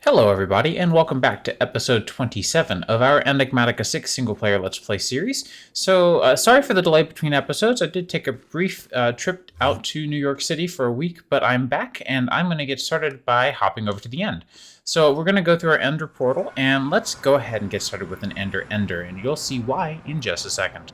Hello everybody, and welcome back to episode 27 of our Enigmatica 6 single-player Let's Play series. Sorry for the delay between episodes. I did take a brief trip out to New York City for a week, but I'm back, and I'm going to get started by hopping over to the end. So we're going to go through our Ender portal, and let's go ahead and get started with an Ender, and you'll see why in just a second.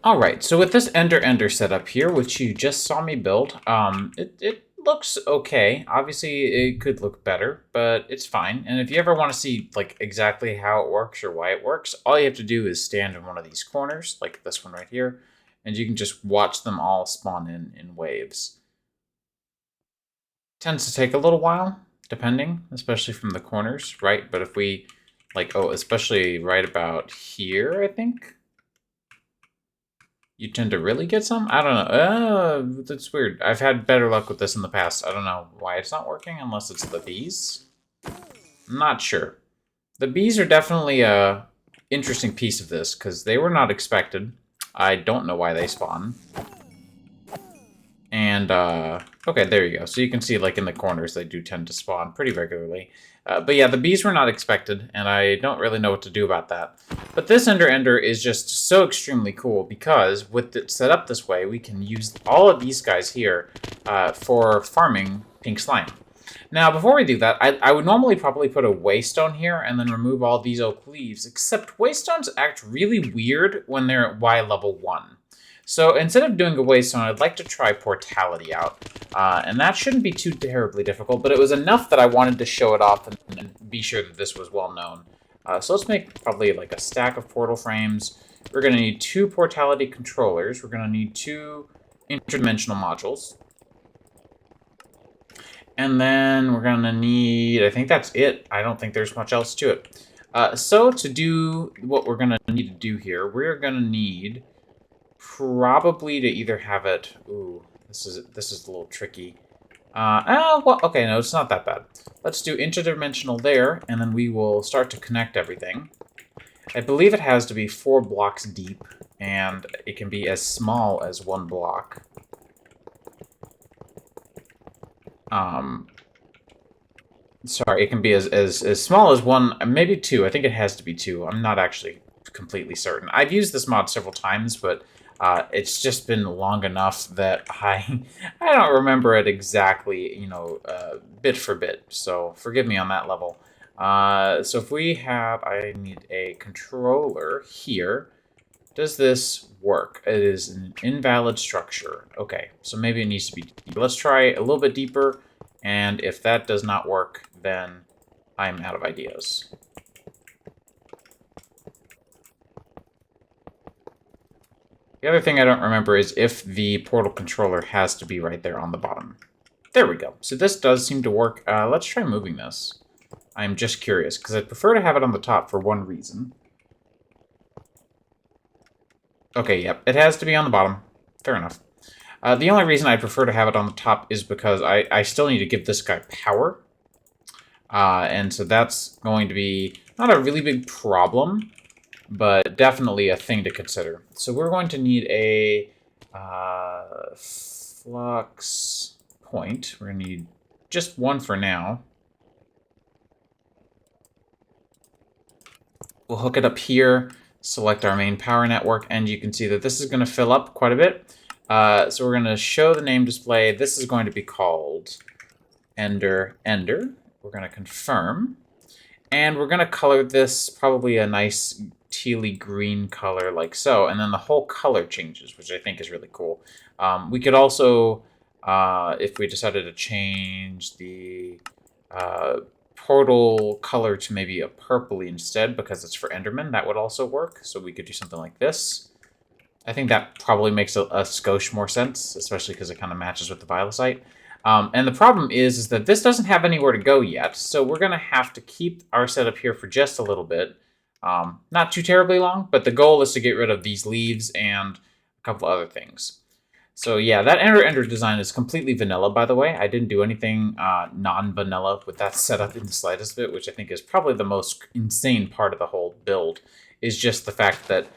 Alright, so with this Ender setup here, which you just saw me build, it looks okay. Obviously, it could look better, but it's fine. And if you ever want to see like exactly how it works or why it works, all you have to do is stand in one of these corners, like this one right here, and you can just watch them all spawn in waves. Tends to take a little while, depending, especially from the corners, right? But if we, like, especially right about here, I think, you tend to really get some? I don't know. That's weird. I've had better luck with this in the past. I don't know why it's not working, unless it's the bees. I'm not sure. The bees are definitely a interesting piece of this, because they were not expected. I don't know why they spawn. And, okay, there you go. So you can see, like, in the corners, they do tend to spawn pretty regularly. But yeah, the bees were not expected, and I don't really know what to do about that. But this Ender is just so extremely cool, because with it set up this way, we can use all of these guys here for farming pink slime. Now, before we do that, I would normally probably put a waystone here and then remove all these oak leaves, except waystones act really weird when they're at Y level 1. So instead of doing a waystone, I'd like to try portality out. And that shouldn't be too terribly difficult, but it was enough that I wanted to show it off and be sure that this was well known. So let's make probably like a stack of portal frames. We're going to need 2 portality controllers. We're going to need 2 interdimensional modules. And then we're going to need, I think that's it. I don't think there's much else to it. So to do what we're going to need to do here, we're going to need probably to either have it... Ooh, this is a little tricky. Well, okay, no, it's not that bad. Let's do interdimensional there, and then we will start to connect everything. I believe it has to be 4 blocks deep, and it can be as small as 1 block. Sorry, it can be as small as 1, maybe 2. I think it has to be 2. I'm not actually completely certain. I've used this mod several times, but it's just been long enough that I don't remember it exactly, you know, bit for bit. So forgive me on that level. So if we have, I need a controller here. Does this work? It is an invalid structure. Okay, so maybe it needs to be deeper. Let's try a little bit deeper, and if that does not work, then I'm out of ideas. The other thing I don't remember is if the portal controller has to be right there on the bottom. There we go. So this does seem to work. Let's try moving this. I'm just curious, because I'd prefer to have it on the top for one reason. Okay, yep, it has to be on the bottom. Fair enough. The only reason I prefer to have it on the top is because I still need to give this guy power. And so that's going to be not a really big problem, but definitely a thing to consider. So we're going to need a flux point. We're going to need just one for now. We'll hook it up here, select our main power network, and you can see that this is going to fill up quite a bit. So we're going to show the name display. This is going to be called Ender. We're going to confirm. And we're going to color this probably a nice tealy green color like so. And then the whole color changes, which I think is really cool. We could also, if we decided to change the portal color to maybe a purpley instead because it's for Enderman, that would also work. So we could do something like this. I think that probably makes a skosh more sense, especially because it kind of matches with the Violacite. And the problem is that this doesn't have anywhere to go yet, so we're going to have to keep our setup here for just a little bit. Not too terribly long, but the goal is to get rid of these leaves and a couple other things. So yeah, that Ender design is completely vanilla, by the way. I didn't do anything non-vanilla with that setup in the slightest bit, which I think is probably the most insane part of the whole build, is just the fact that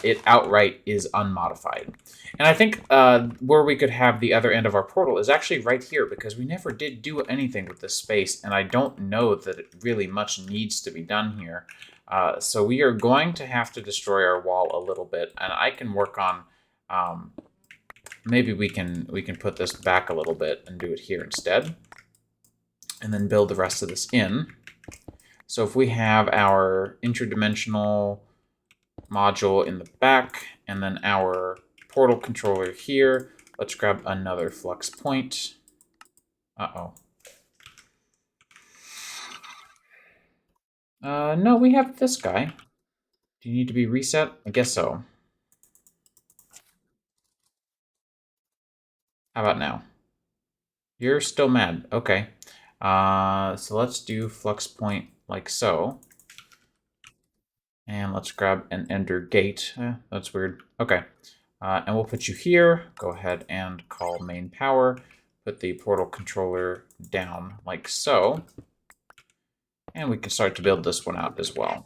it outright is unmodified. And I think where we could have the other end of our portal is actually right here, because we never did do anything with this space, and I don't know that it really much needs to be done here. So we are going to have to destroy our wall a little bit, and I can work on... maybe we can put this back a little bit and do it here instead, and then build the rest of this in. So if we have our interdimensional module in the back, and then our portal controller here, let's grab another flux point. Uh-oh. No, we have this guy. Do you need to be reset? I guess so. How about now? You're still mad. Okay. So let's do flux point like so. And let's grab an Ender gate. That's weird. Okay. And we'll put you here. Go ahead and call main power. Put the portal controller down like so. And we can start to build this one out as well.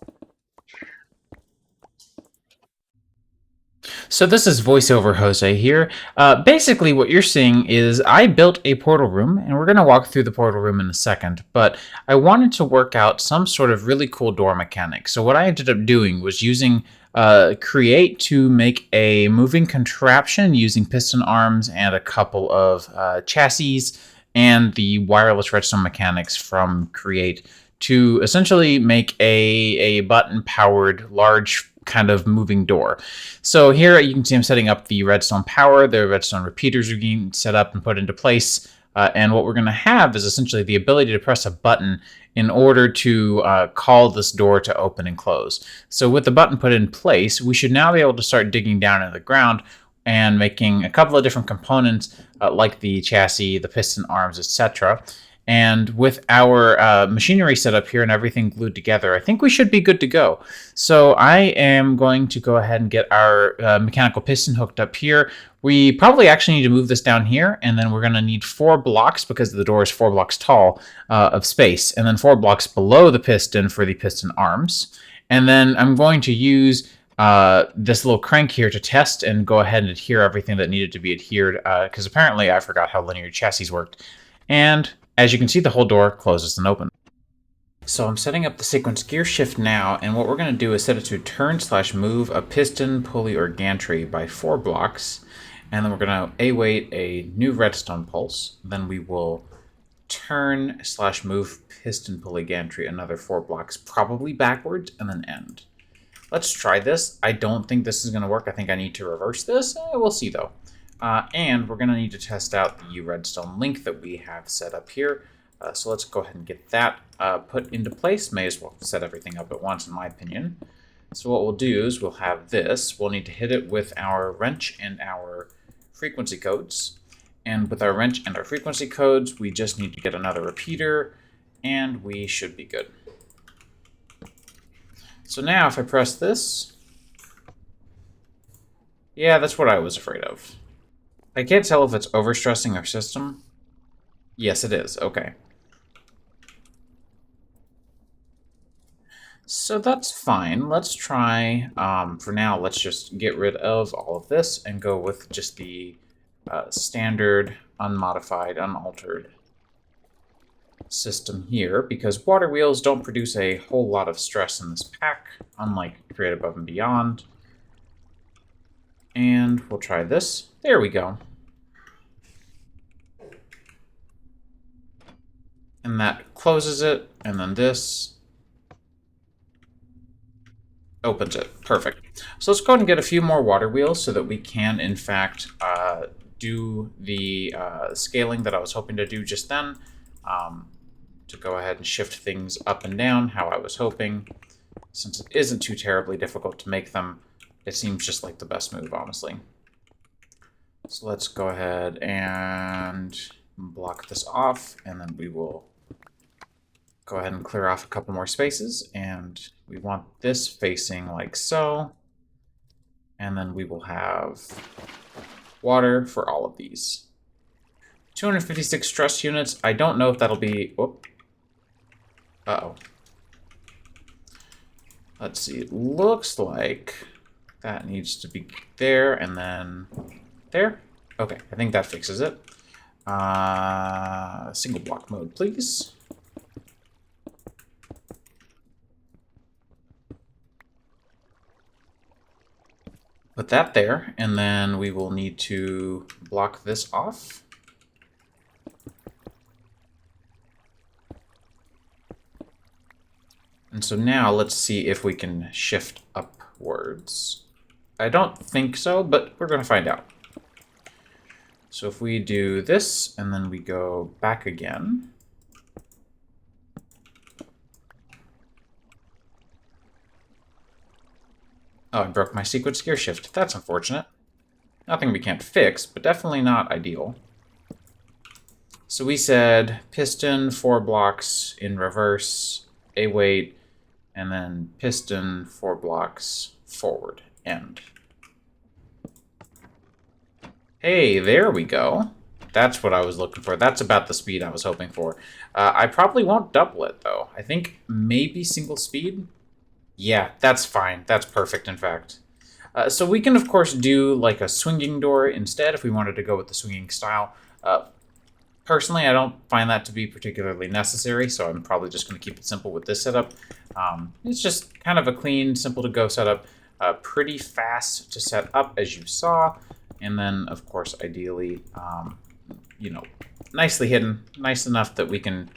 So this is VoiceOver Jose here. Basically what you're seeing is I built a portal room, and we're going to walk through the portal room in a second, but I wanted to work out some sort of really cool door mechanic. So what I ended up doing was using Create to make a moving contraption using piston arms and a couple of chassis and the wireless redstone mechanics from Create to essentially make a button-powered large kind of moving door. So here you can see I'm setting up the redstone power. The redstone repeaters are being set up and put into place. And what we're going to have is essentially the ability to press a button in order to call this door to open and close. So with the button put in place, we should now be able to start digging down into the ground and making a couple of different components like the chassis, the piston arms, etc. And with our machinery set up here and everything glued together, I think we should be good to go. So I am going to go ahead and get our mechanical piston hooked up here. We probably actually need to move this down here, and then we're going to need 4 blocks, because the door is 4 blocks tall, of space, and then 4 blocks below the piston for the piston arms. And then I'm going to use this little crank here to test and go ahead and adhere everything that needed to be adhered, because apparently I forgot how linear chassis worked. And as you can see, the whole door closes and opens. So I'm setting up the sequence gear shift now, and what we're going to do is set it to turn/move a piston, pulley, or gantry by 4 blocks, and then we're going to await a new redstone pulse. Then we will turn/move piston, pulley, gantry another 4 blocks, probably backwards, and then end. Let's try this. I don't think this is going to work. I think I need to reverse this. We'll see, though. And we're going to need to test out the redstone link that we have set up here. So let's go ahead and get that put into place. May as well set everything up at once, in my opinion. So what we'll do is we'll have this. We'll need to hit it with our wrench and our frequency codes. And with our wrench and our frequency codes, we just need to get another repeater, and we should be good. So now if I press this, yeah, that's what I was afraid of. I can't tell if it's overstressing our system. Yes, it is. Okay. So that's fine. Let's try, for now, let's just get rid of all of this and go with just the standard, unmodified, unaltered system here, because water wheels don't produce a whole lot of stress in this pack, unlike Create Above and Beyond. And we'll try this. There we go. And that closes it, and then this opens it. Perfect. So let's go ahead and get a few more water wheels so that we can, in fact, do the scaling that I was hoping to do just then, to go ahead and shift things up and down how I was hoping. Since it isn't too terribly difficult to make them, it seems just like the best move, honestly. So let's go ahead and block this off, and then we will go ahead and clear off a couple more spaces, and we want this facing like so, and then we will have water for all of these. 256 stress units. I don't know if that'll be... Whoop. Uh-oh. Let's see. It looks like that needs to be there, and then there. Okay, I think that fixes it. Single block mode, please. Put that there, and then we will need to block this off. And so now let's see if we can shift upwards. I don't think so, but we're going to find out. So if we do this, and then we go back again. Oh, I broke my sequence gear shift. That's unfortunate. Nothing we can't fix, but definitely not ideal. So we said piston, 4 blocks in reverse, await, and then piston, 4 blocks forward, end. Hey, there we go. That's what I was looking for. That's about the speed I was hoping for. I probably won't double it, though. I think maybe single speed. Yeah, that's fine. That's perfect, in fact. So we can, of course, do like a swinging door instead if we wanted to go with the swinging style. Personally, I don't find that to be particularly necessary, so I'm probably just going to keep it simple with this setup. It's just kind of a clean, simple-to-go setup. Pretty fast to set up, as you saw. And then, of course, ideally, you know, nicely hidden. Nice enough that we can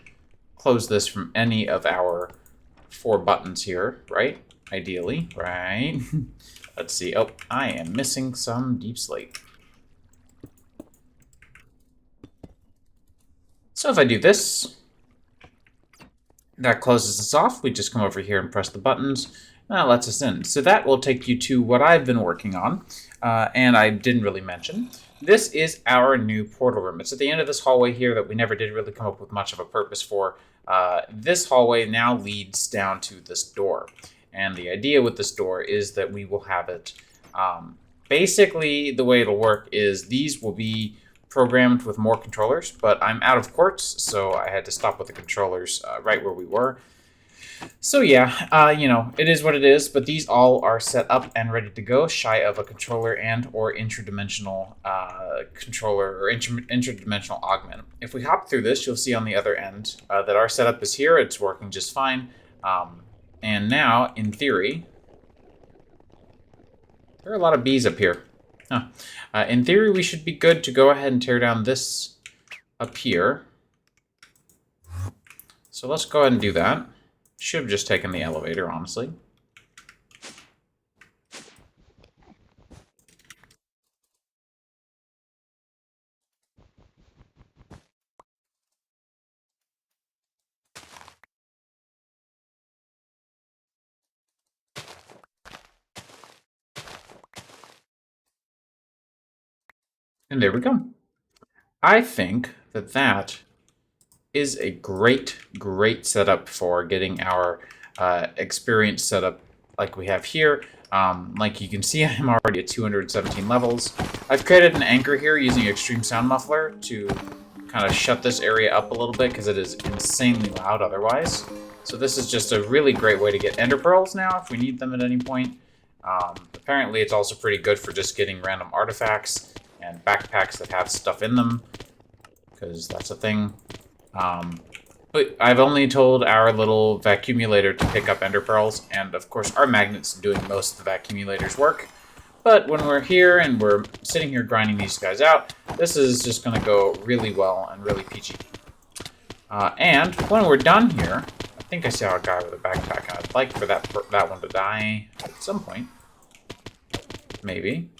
close this from any of our 4 buttons here, right? Ideally, right? Let's see. Oh, I am missing some deep slate. So if I do this, that closes us off. We just come over here and press the buttons. And that lets us in. So that will take you to what I've been working on, and I didn't really mention. this is our new portal room. It's at the end of this hallway here that we never did really come up with much of a purpose for. This hallway now leads down to this door. And the idea with this door is that we will have it... basically, the way it'll work is these will be programmed with more controllers, but I'm out of quartz, so I had to stop with the controllers right where we were. So yeah, you know, it is what it is, but these all are set up and ready to go, shy of a controller and or interdimensional controller or interdimensional augment. If we hop through this, you'll see on the other end that our setup is here. It's working just fine. And now, in theory, there are a lot of bees up here. Huh. In theory, we should be good to go ahead and tear down this up here. So let's go ahead and do that. Should have just taken the elevator, honestly. And there we go. I think that that is a great setup for getting our experience set up like we have here. Like you can see, I'm already at 217 levels. I've created an anchor here using Extreme Sound Muffler to kind of shut this area up a little bit because it is insanely loud otherwise. So this is just a really great way to get ender pearls now if we need them at any point. Apparently it's also pretty good for just getting random artifacts and backpacks that have stuff in them, because that's a thing. But I've only told our little vacuumulator to pick up ender pearls, and of course our magnet's doing most of the vacuumulator's work. But when we're here and we're sitting here grinding these guys out, this is just going to go really well and really peachy. And when we're done here, I think I saw a guy with a backpack, and I'd like for that one to die at some point. Maybe.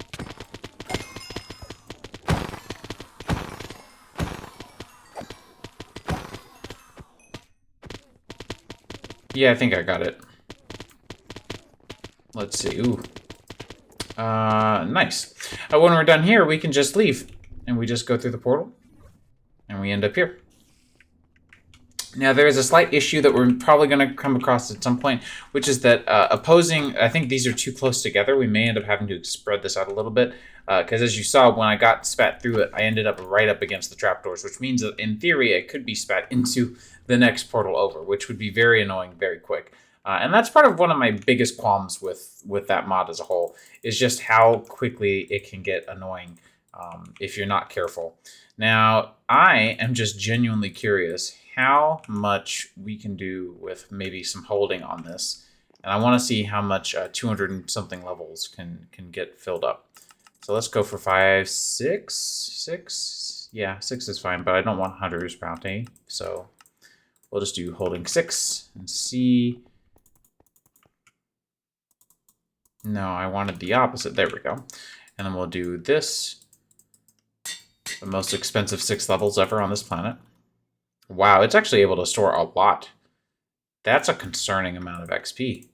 Yeah, I think I got it. Let's see. Ooh. Nice. When we're done here, we can just leave. And we just go through the portal. And we end up here. Now, there is a slight issue that we're probably going to come across at some point, which is that opposing... I think these are too close together. We may end up having to spread this out a little bit. Because as you saw, when I got spat through it, I ended up right up against the trapdoors, which means that, in theory, it could be spat into the next portal over, which would be very annoying very quick. And that's part of one of my biggest qualms with that mod as a whole, is just how quickly it can get annoying if you're not careful. Now, I am just genuinely curious how much we can do with maybe some holding on this. And I want to see how much 200 and something levels can get filled up. So let's go for 5, 6. Yeah, 6 is fine, but I don't want Hunter's Bounty, so we'll just do holding 6 and see. No, I wanted the opposite. There we go. And then we'll do this. The most expensive 6 levels ever on this planet. Wow, it's actually able to store a lot. That's a concerning amount of XP.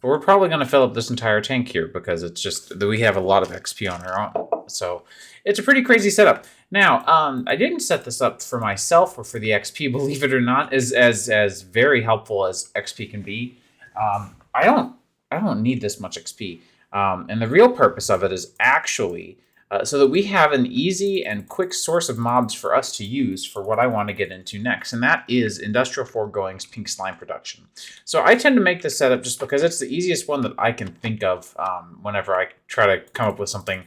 But we're probably going to fill up this entire tank here because it's just that we have a lot of XP on our own. So it's a pretty crazy setup. Now, I didn't set this up for myself or for the XP, believe it or not, as very helpful as XP can be. I don't need this much XP. And the real purpose of it is actually so that we have an easy and quick source of mobs for us to use for what I want to get into next, and that is Industrial Foregoing's pink slime production. So I tend to make this setup just because it's the easiest one that I can think of whenever I try to come up with something,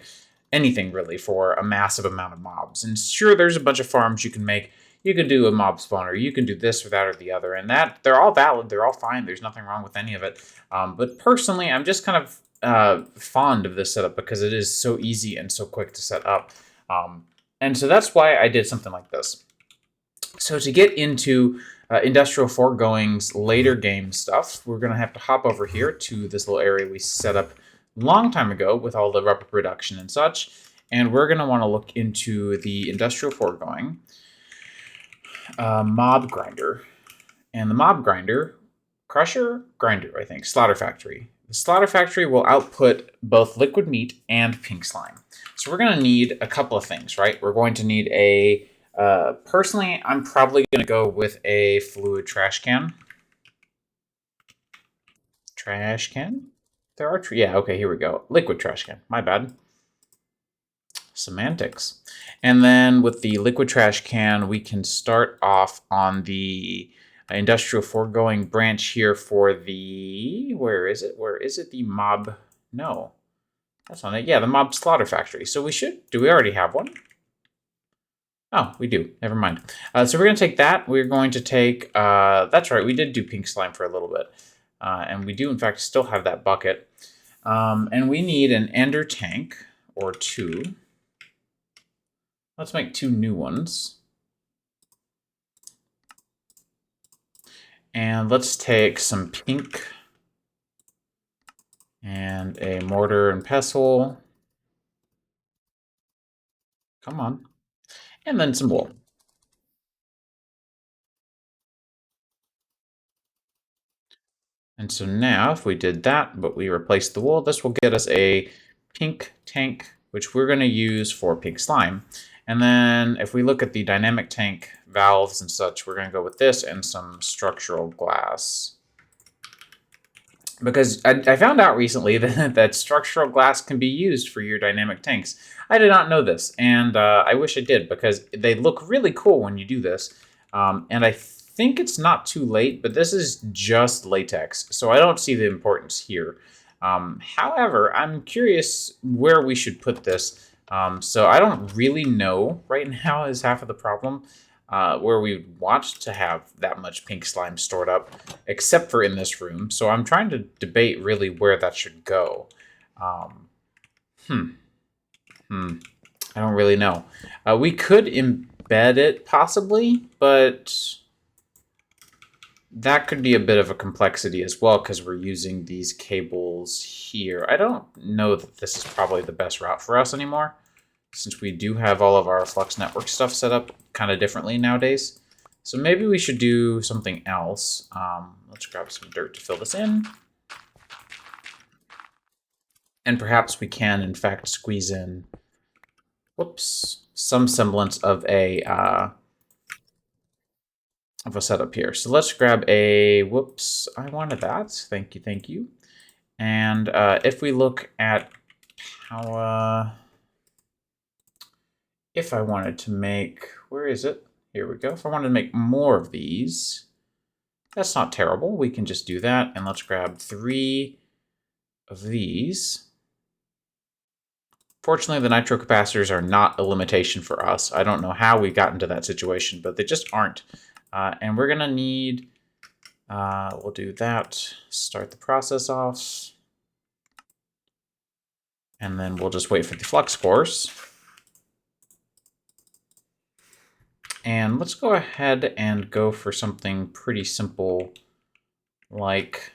anything really, for a massive amount of mobs. And sure, there's a bunch of farms you can make. You can do a mob spawner, you can do this or that or the other, and that they're all valid, they're all fine, there's nothing wrong with any of it. But personally, I'm just kind of fond of this setup because it is so easy and so quick to set up. And so that's why I did something like this. So to get into Industrial Foregoing's later game stuff, we're going to have to hop over here to this little area we set up a long time ago with all the rubber production and such. And we're going to want to look into the Industrial Foregoing mob grinder. And the mob grinder, crusher, grinder, I think, slaughter factory. The slaughter factory will output both liquid meat and pink slime. So we're going to need a couple of things, right? We're going to need a, personally, I'm probably going to go with a fluid trash can. Trash can? There are, yeah, okay, here we go. Liquid trash can, my bad. Semantics. And then with the liquid trash can, we can start off on the industrial foregoing branch here for the, where is it? Where is it? The mob, no, that's not it. Yeah, the mob slaughter factory. So we should, do we already have one? Oh, we do. Never mind. So we're going to take that. We're going to take, that's right, we did do pink slime for a little bit. And we do, in fact, still have that bucket. And we need an ender tank, or two. Let's make two new ones. And let's take some pink and a mortar and pestle. Come on. And then some wool. And so now if we did that, but we replaced the wool, this will get us a pink tank, which we're going to use for pink slime. And then if we look at the dynamic tank valves and such, we're going to go with this and some structural glass. Because I found out recently that structural glass can be used for your dynamic tanks. I did not know this, and I wish I did, because they look really cool when you do this. And I think it's not too late, but this is just latex, so I don't see the importance here. However, I'm curious where we should put this. So I don't really know right now is half of the problem. Where we want to have that much pink slime stored up, except for in this room. So I'm trying to debate really where that should go. I don't really know. We could embed it possibly, but that could be a bit of a complexity as well because we're using these cables here. I don't know that this is probably the best route for us anymore, since we do have all of our Flux Network stuff set up kind of differently nowadays. So maybe we should do something else. Let's grab some dirt to fill this in. And perhaps we can, in fact, squeeze in, whoops, some semblance of a setup here. So let's grab a, whoops, I wanted that. Thank you, thank you. And if we look at how, if I wanted to make, where is it? Here we go. If I wanted to make more of these, that's not terrible. We can just do that. And let's grab 3 of these. Fortunately, the nitro capacitors are not a limitation for us. I don't know how we got into that situation, but they just aren't. And we're going to need, we'll do that, start the process off. And then we'll just wait for the flux cores. And let's go ahead and go for something pretty simple like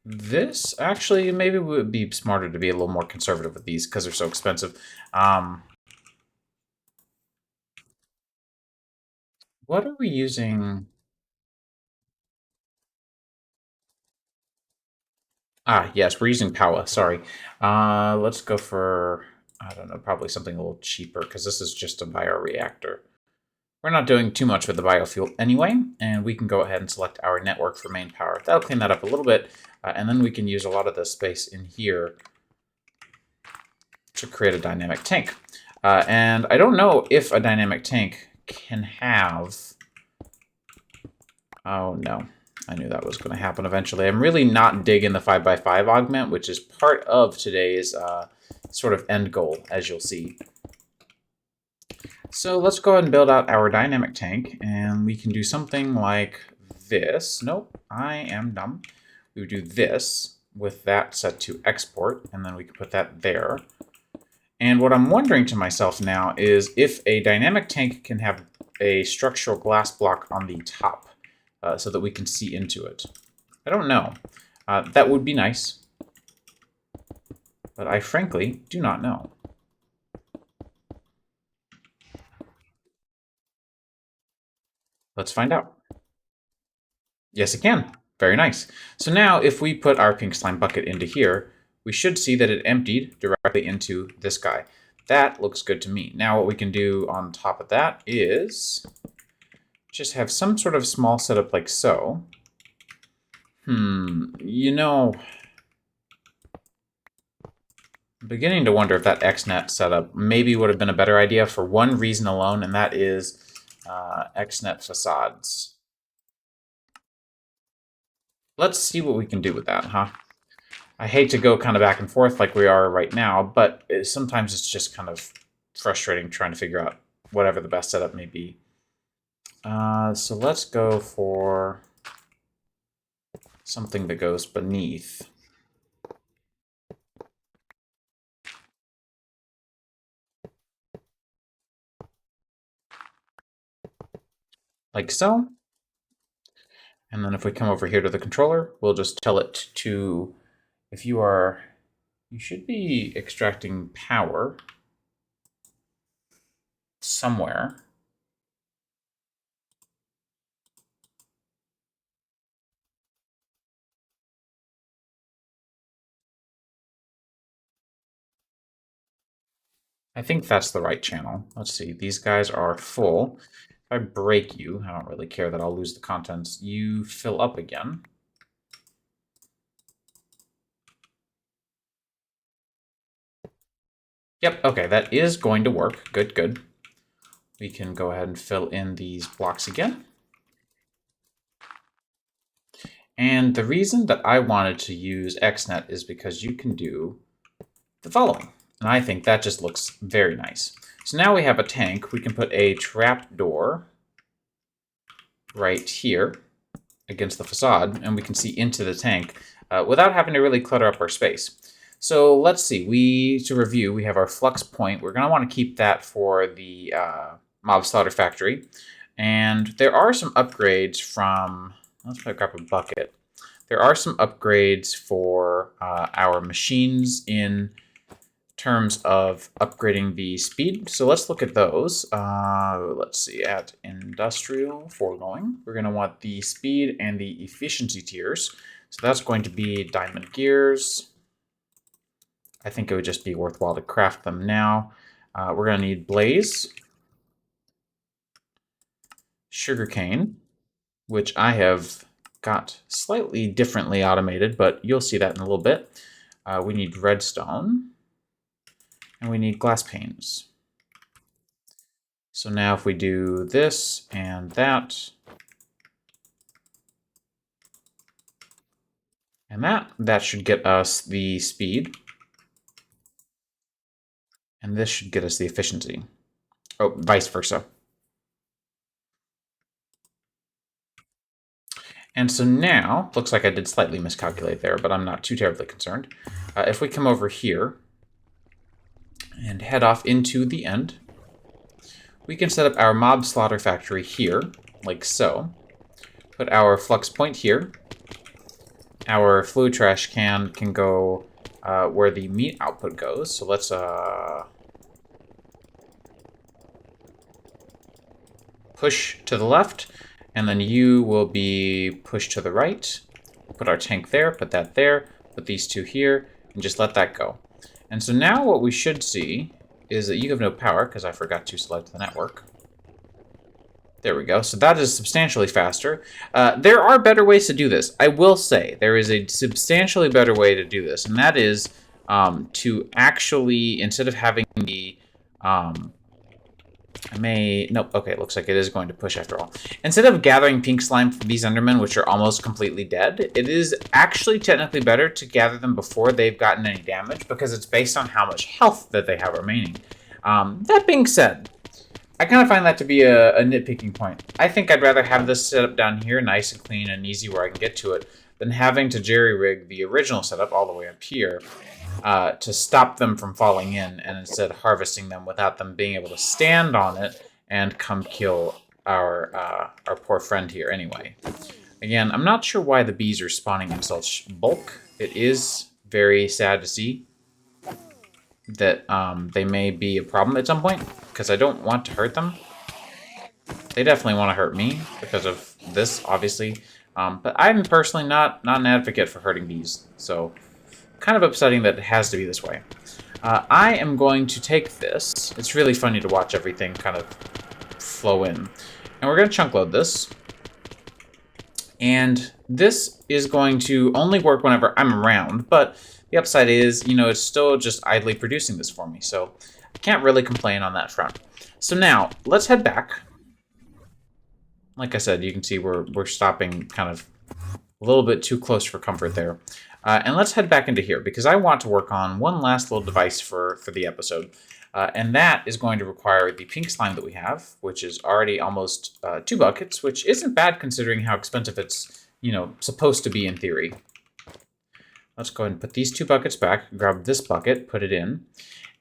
this. Actually, maybe it would be smarter to be a little more conservative with these because they're so expensive. What are we using? Ah, yes, we're using Powa, sorry. Let's go for, I don't know, probably something a little cheaper because this is just a bioreactor. We're not doing too much with the biofuel anyway, and we can go ahead and select our network for main power. That'll clean that up a little bit, and then we can use a lot of the space in here to create a dynamic tank. And I don't know if a dynamic tank can have... Oh, no. I knew that was going to happen eventually. I'm really not digging the 5x5 augment, which is part of today's sort of end goal, as you'll see. So let's go ahead and build out our dynamic tank, and we can do something like this. Nope, I am dumb. We would do this with that set to export, and then we can put that there. And what I'm wondering to myself now is if a dynamic tank can have a structural glass block on the top so that we can see into it. I don't know. That would be nice, but I frankly do not know. Let's find out. Yes, it can. Very nice. So now if we put our pink slime bucket into here, we should see that it emptied directly into this guy. That looks good to me. Now what we can do on top of that is just have some sort of small setup like so. You know, I'm beginning to wonder if that XNet setup maybe would have been a better idea for one reason alone, and that is XNet facades. Let's see what we can do with that, huh? I hate to go kind of back and forth like we are right now, but sometimes it's just kind of frustrating trying to figure out whatever the best setup may be. So let's go for something that goes beneath. Like so. And then if we come over here to the controller, we'll just tell it to, if you should be extracting power somewhere. I think that's the right channel. Let's see, these guys are full. If I break you, I don't really care that I'll lose the contents. You fill up again. Yep, okay, that is going to work. Good, good. We can go ahead and fill in these blocks again. And the reason that I wanted to use XNet is because you can do the following. And I think that just looks very nice. So now we have a tank. We can put a trap door right here against the facade, and we can see into the tank without having to really clutter up our space. So let's see. To review, we have our flux point. We're going to want to keep that for the mob slaughter factory. And there are some upgrades from... Let's grab a bucket. There are some upgrades for our machines in terms of upgrading the speed. So let's look at those. Let's see, at industrial foregoing, we're going to want the speed and the efficiency tiers. So that's going to be diamond gears. I think it would just be worthwhile to craft them now. We're going to need blaze, sugarcane, which I have got slightly differently automated, but you'll see that in a little bit. We need redstone. And we need glass panes. So now if we do this and that, and that should get us the speed. And this should get us the efficiency. Oh, vice versa. And so now, looks like I did slightly miscalculate there, but I'm not too terribly concerned. If we come over here, and head off into the end, we can set up our mob slaughter factory here, like so. Put our flux point here. Our flue trash can go where the meat output goes. So let's push to the left, and then you will be pushed to the right. Put our tank there, put that there, put these two here, and just let that go. And so now what we should see is that you have no power, because I forgot to select the network. There we go. So that is substantially faster. There are better ways to do this. I will say there is a substantially better way to do this, and that is to actually, instead of having the... Nope, okay, it looks like it is going to push after all. Instead of gathering pink slime from these Endermen, which are almost completely dead, it is actually technically better to gather them before they've gotten any damage, because it's based on how much health that they have remaining. That being said, I kind of find that to be a nitpicking point. I think I'd rather have this set up down here, nice and clean and easy where I can get to it, than having to jerry-rig the original setup all the way up here to stop them from falling in, and instead harvesting them without them being able to stand on it and come kill our poor friend here anyway. Again, I'm not sure why the bees are spawning in such bulk. It is very sad to see that they may be a problem at some point, because I don't want to hurt them. They definitely want to hurt me because of this, obviously. But I'm personally not an advocate for hurting bees, so kind of upsetting that it has to be this way. I am going to take this. It's really funny to watch everything kind of flow in. And we're going to chunk load this. And this is going to only work whenever I'm around, but the upside is, you know, it's still just idly producing this for me, so I can't really complain on that front. So now, let's head back. Like I said, you can see we're stopping kind of a little bit too close for comfort there. And let's head back into here, because I want to work on one last little device for the episode. And that is going to require the pink slime that we have, which is already almost 2 buckets, which isn't bad considering how expensive it's, you know, supposed to be in theory. Let's go ahead and put these 2 buckets back, grab this bucket, put it in.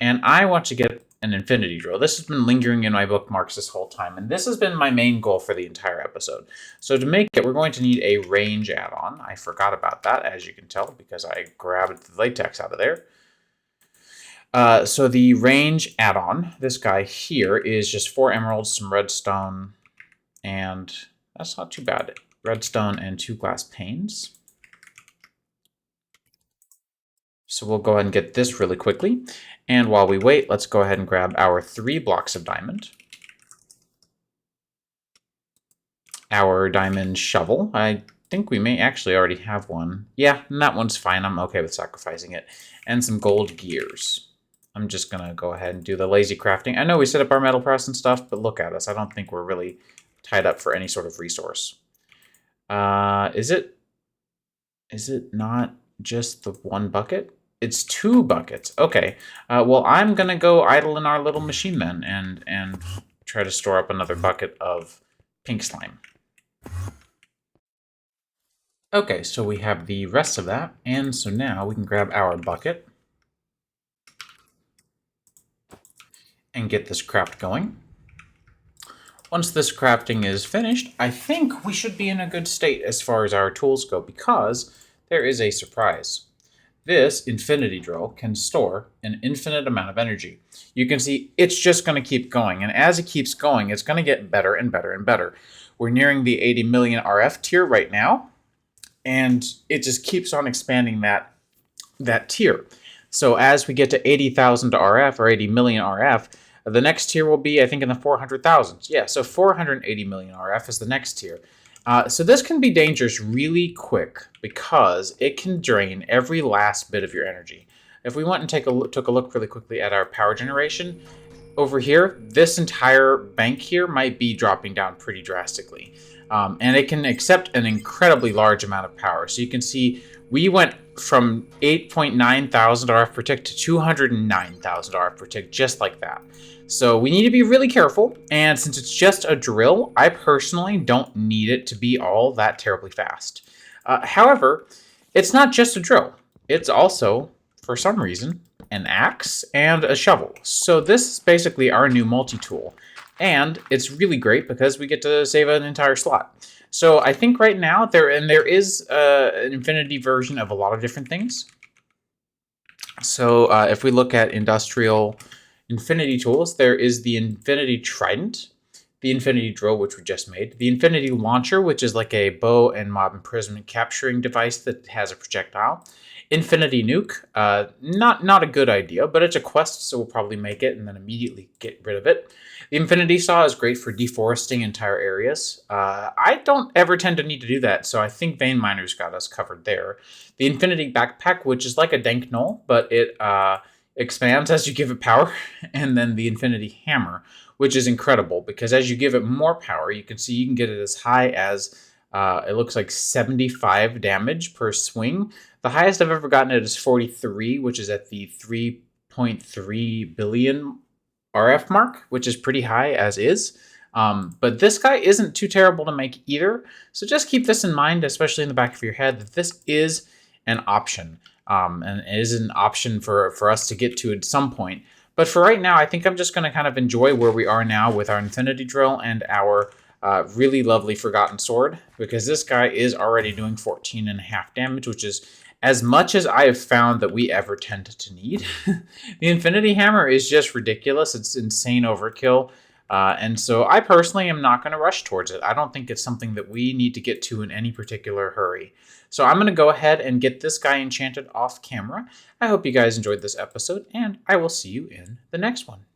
And I want to get an infinity drill. This has been lingering in my bookmarks this whole time, and this has been my main goal for the entire episode. So to make it, we're going to need a range add-on. I forgot about that, as you can tell, because I grabbed the latex out of there. So the range add-on, this guy here, is just 4 emeralds, some redstone, and that's not too bad. Redstone and 2 glass panes. So we'll go ahead and get this really quickly. And while we wait, let's go ahead and grab our 3 blocks of diamond. Our diamond shovel. I think we may actually already have one. Yeah, that one's fine. I'm okay with sacrificing it. And some gold gears. I'm just going to go ahead and do the lazy crafting. I know we set up our metal press and stuff, but look at us. I don't think we're really tied up for any sort of resource. Is it not just the 1 bucket? It's 2 buckets. Okay. Well, I'm going to go idle in our little machine then and try to store up another bucket of pink slime. Okay, so we have the rest of that. And so now we can grab our bucket and get this craft going. Once this crafting is finished, I think we should be in a good state as far as our tools go, because there is a surprise. This infinity drill can store an infinite amount of energy. You can see it's just going to keep going, and as it keeps going, it's going to get better and better and better. We're nearing the 80 million RF tier right now, and it just keeps on expanding that tier. So as we get to 80,000 RF or 80 million RF, the next tier will be, I think, in the 400,000s. Yeah, so 480 million RF is the next tier. So this can be dangerous really quick because it can drain every last bit of your energy. If we went and took a look really quickly at our power generation, over here, this entire bank here might be dropping down pretty drastically. And it can accept an incredibly large amount of power. So you can see we went from 8.9 thousand RF per tick to 209,000 RF per tick, just like that. So we need to be really careful, and since it's just a drill, I personally don't need it to be all that terribly fast. However, it's not just a drill. It's also, for some reason, an axe and a shovel. So this is basically our new multi-tool, and it's really great because we get to save an entire slot. So I think right now there is an infinity version of a lot of different things. So if we look at industrial infinity tools, there is the infinity trident, the infinity drill, which we just made, the infinity launcher, which is like a bow and mob imprisonment capturing device that has a projectile, infinity nuke, not a good idea, but it's a quest, so we'll probably make it and then immediately get rid of it. The infinity saw is great for deforesting entire areas. I don't ever tend to need to do that, so I think vein miners got us covered there. The infinity backpack, which is like a dank knoll, but it expands as you give it power, and then the infinity hammer, which is incredible because as you give it more power, you can see you can get it as high as it looks like 75 damage per swing. The highest I've ever gotten it is 43, which is at the 3.3 billion RF mark, which is pretty high as is. But this guy isn't too terrible to make either. So just keep this in mind, especially in the back of your head, that this is an option. And it is an option for us to get to at some point. But for right now, I think I'm just going to kind of enjoy where we are now with our infinity drill and our really lovely forgotten sword, because this guy is already doing 14.5 damage, which is as much as I have found that we ever tend to need. The infinity hammer is just ridiculous. It's insane overkill. And so I personally am not going to rush towards it. I don't think it's something that we need to get to in any particular hurry. So I'm going to go ahead and get this guy enchanted off camera. I hope you guys enjoyed this episode, and I will see you in the next one.